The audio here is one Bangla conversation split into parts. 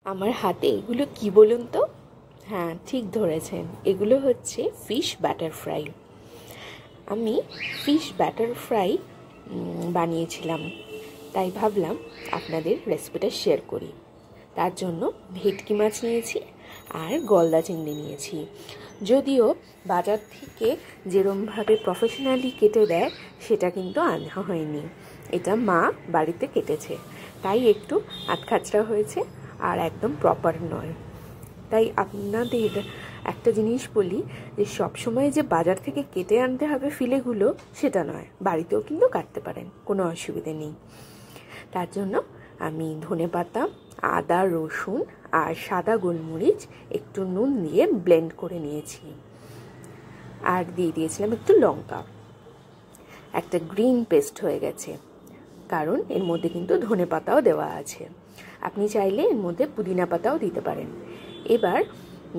আমার হাতে এগুলো কি বলুন তো? হ্যাঁ, ঠিক ধরেছেন, এগুলো হচ্ছে ফিশ ব্যাটার ফ্রাই। আমি ফিশ ব্যাটার ফ্রাই বানিয়েছিলাম, তাই ভাবলাম আপনাদের রেসিপিটা শেয়ার করি। তার জন্য ভেটকি মাছ নিয়েছি আর গলদা চিংড়ি নিয়েছি। যদিও বাজার থেকে যেরমভাবে প্রফেশনালি কেটে দেয় সেটা কিন্তু আনা হয়নি, এটা মা বাড়িতে কেটেছে, তাই একটু আটখাচড়া হয়েছে আর একদম প্রপার নয়। তাই আপনাদের একটা জিনিস বলি, যে সবসময় যে বাজার থেকে কেটে আনতে হবে ফিলেগুলো সেটা নয়, বাড়িতেও কিন্তু কাটতে পারেন, কোনো অসুবিধে নেই। তার জন্য আমি ধনেপাতা, আদা, রসুন আর সাদা গোলমরিচ একটু নুন দিয়ে ব্লেন্ড করে নিয়েছি, আর দিয়ে দিয়েছিলাম একটু লঙ্কা। একটা গ্রিন পেস্ট হয়ে গেছে, কারণ এর মধ্যে কিন্তু ধনেপাতাও দেওয়া আছে। আপনি চাইলে এর মধ্যে পুদিনা পাতাও দিতে পারেন। এবার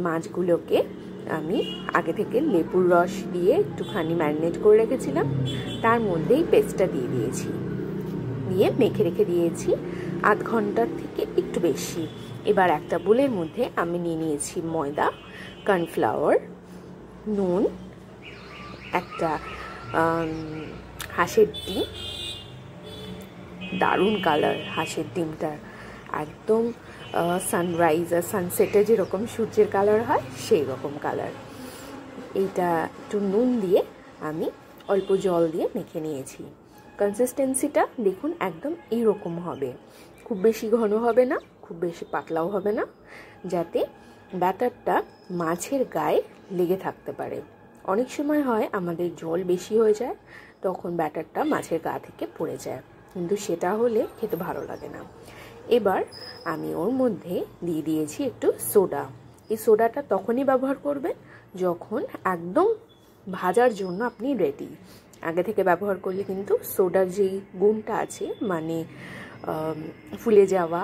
মাছগুলোকে আমি আগে থেকে লেবুর রস দিয়ে একটুখানি ম্যারিনেট করে রেখেছিলাম, তার মধ্যেই পেস্টটা দিয়ে দিয়েছি, দিয়ে মেখে রেখে দিয়েছি আধ ঘন্টার থেকে একটু বেশি। এবার একটা বোলের মধ্যে আমি নিয়ে নিয়েছি ময়দা, কর্নফ্লাওয়ার, নুন, একটা হাঁসের ডিম, দারুণ কালার হাঁসের ডিমটার, একদম সানরাইজ আর সানসেটে যেরকম সূর্যের কালার হয় সেই রকম কালার। এইটা একটু নুন দিয়ে আমি অল্প জল দিয়ে মেখে নিয়েছি। কনসিস্টেন্সিটা দেখুন একদম এইরকম হবে, খুব বেশি ঘন হবে না, খুব বেশি পাতলাও হবে না, যাতে ব্যাটারটা মাছের গায়ে লেগে থাকতে পারে। অনেক সময় হয় আমাদের জল বেশি হয়ে যায়, তখন ব্যাটারটা মাছের গা থেকে পড়ে যায়, কিন্তু সেটা হলে খেতে ভালো লাগে না। এবার আমি ওর মধ্যে দিয়ে দিয়েছি একটু সোডা। এই সোডাটা তখনই ব্যবহার করবেন যখন একদম ভাজার জন্য আপনি রেডি। আগে থেকে ব্যবহার করলে কিন্তু সোডার যেই গুণটা আছে, মানে ফুলে যাওয়া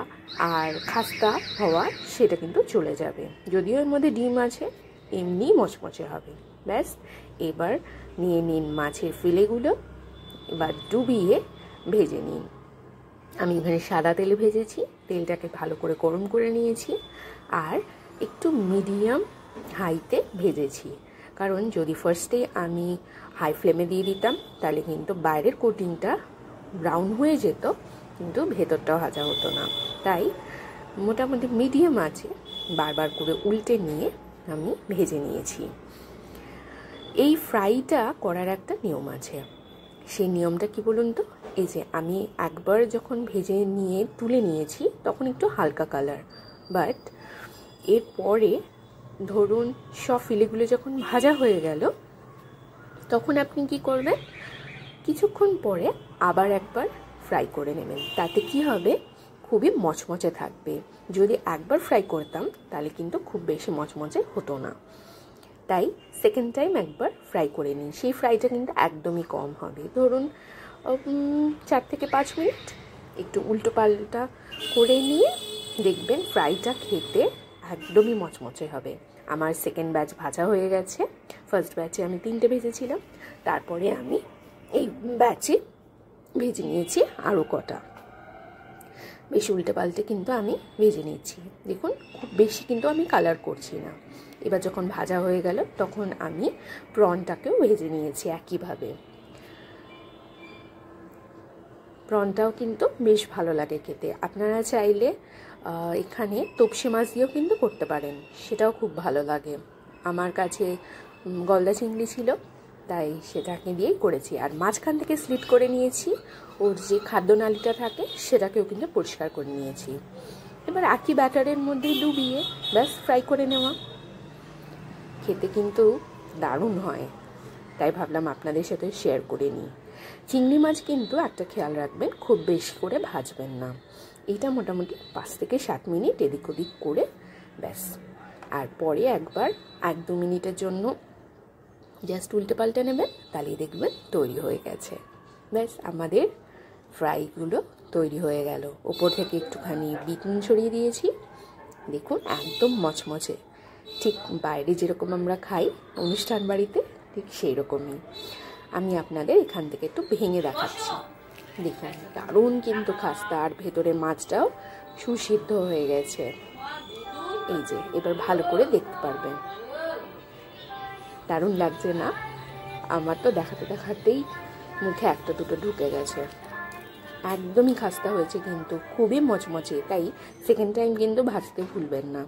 আর খাস্তা হওয়া, সেটা কিন্তু চলে যাবে। যদিও এর মধ্যে ডিম আছে, এমনি মচমচে হবে। ব্যাস, এবার নিয়ে নিন মাছের ফিলেগুলো, এবার ডুবিয়ে ভেজে নিন। আমি এখানে সাদা তেলে ভেজেছি, তেলটাকে ভালো করে গরম করে নিয়েছি আর একটু মিডিয়াম হাইতে ভেজেছি, কারণ যদি ফার্স্টে আমি হাই ফ্লেমে দিয়ে দিতাম তাহলে কিন্তু বাইরের কোটিংটা ব্রাউন হয়ে যেত, কিন্তু ভেতরটাও ভাজা হতো না। তাই মোটামুটি মিডিয়াম আছে বারবার করে উল্টে নিয়ে আমি ভেজে নিয়েছি। এই ফ্রাইটা করার একটা নিয়ম আছে, সেই নিয়মটা কি বলুন তো? এই যে আমি একবার যখন ভেজে নিয়ে তুলে নিয়েছি তখন একটু হালকা কালার, বাট এরপরে ধরুন সব ফিলেগুলো যখন ভাজা হয়ে গেল, তখন আপনি কি করবেন, কিছুক্ষণ পরে আবার একবার ফ্রাই করে নেবেন। তাতে কি হবে, খুবই মচমচে থাকবে। যদি একবার ফ্রাই করতাম তাহলে কিন্তু খুব বেশি মচমচে হতো না। তাই সেকেন্ড টাইম একবার ফ্রাই করে নিন। সেই ফ্রাইটা কিন্তু একদমই কম হবে, ধরুন 4 থেকে 5 মিনিট একটু উল্টো পাল্টা করে নিয়ে দেখবেন ফ্রাইটা খেতে একদমই মচমচে হবে। আমার সেকেন্ড ব্যাচ ভাজা হয়ে গেছে। ফার্স্ট ব্যাচে আমি 3টে ভেজেছিলাম, তারপরে আমি এই ব্যাচে ভেজে নিয়েছি আরও কটা। বেশি উল্টে পাল্টে কিন্তু আমি ভেজে নিচ্ছি। দেখুন খুব বেশি কিন্তু আমি কালার করছি না। এবার যখন ভাজা হয়ে গেল তখন আমি প্রনটাকেও ভেজে নিয়েছি একইভাবে। প্রনটাও কিন্তু বেশ ভালো লাগে খেতে। আপনারা চাইলে এখানে তোপসে মাছ দিয়েও কিন্তু করতে পারেন, সেটাও খুব ভালো লাগে। আমার কাছে গলদা চিংড়ি ছিল, তাই সেটাকে দিয়েই করেছি। আর মাঝখান থেকে স্লিট করে নিয়েছি, ওর যে খাদ্যনালীটা থাকে সেটাকেও কিন্তু পরিষ্কার করে নিয়েছি। এবার একই ব্যাটারের মধ্যে ডুবিয়ে ব্যাস ফ্রাই করে নেওয়া। খেতে কিন্তু দারুণ হয়, তাই ভাবলাম আপনাদের সাথে শেয়ার করে নিই। চিংড়ি মাছ কিন্তু একটা খেয়াল রাখবেন, খুব বেশি করে ভাজবেন না। এইটা মোটামুটি 5 থেকে 7 মিনিট এদিক ওদিক করে ব্যাস, আর পরে একবার 1-2 মিনিটের জন্য জাস্ট উল্টে পাল্টে নেবেন, তাহলেই দেখবেন তৈরি হয়ে গেছে। ব্যাস, আমাদের ফ্রাইগুলো তৈরি হয়ে গেল। ওপর থেকে একটুখানি বিটনুন ছড়িয়ে দিয়েছি, দেখুন একদম মচমচে, ঠিক বাইরে যেরকম আমরা খাই অনুষ্ঠান বাড়িতে ঠিক সেই রকমই। আমি আপনাদের এখান থেকে একটু ভেঙে দেখাচ্ছি। দেখুন দারুণ কিন্তু খাস্তা, আর ভেতরে মাছটাও সুসিদ্ধ হয়ে গেছে। এই যে এবার ভালো করে দেখতে পারবেন। দারুণ লাগছে না? আমার তো দেখাতে দেখাতেই মুখে একটা দুটো ঢুকে গেছে। একদমই খাস্তা হয়েছে, কিন্তু খুবই মচমচে, তাই সেকেন্ড টাইম কিন্তু ভাজতে ভুলবেন না।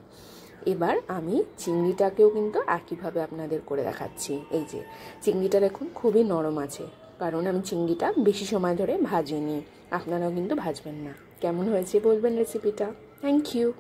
এবার আমি চিংড়িটাকেও কিন্তু একইভাবে আপনাদের করে দেখাচ্ছি। এই যে চিংড়িটা দেখুন খুবই নরম আছে, কারণ আমি চিংড়িটা বেশি সময় ধরে ভাজিনি। আপনারাও কিন্তু ভাজবেন না। কেমন হয়েছে বলবেন রেসিপিটা। Thank you.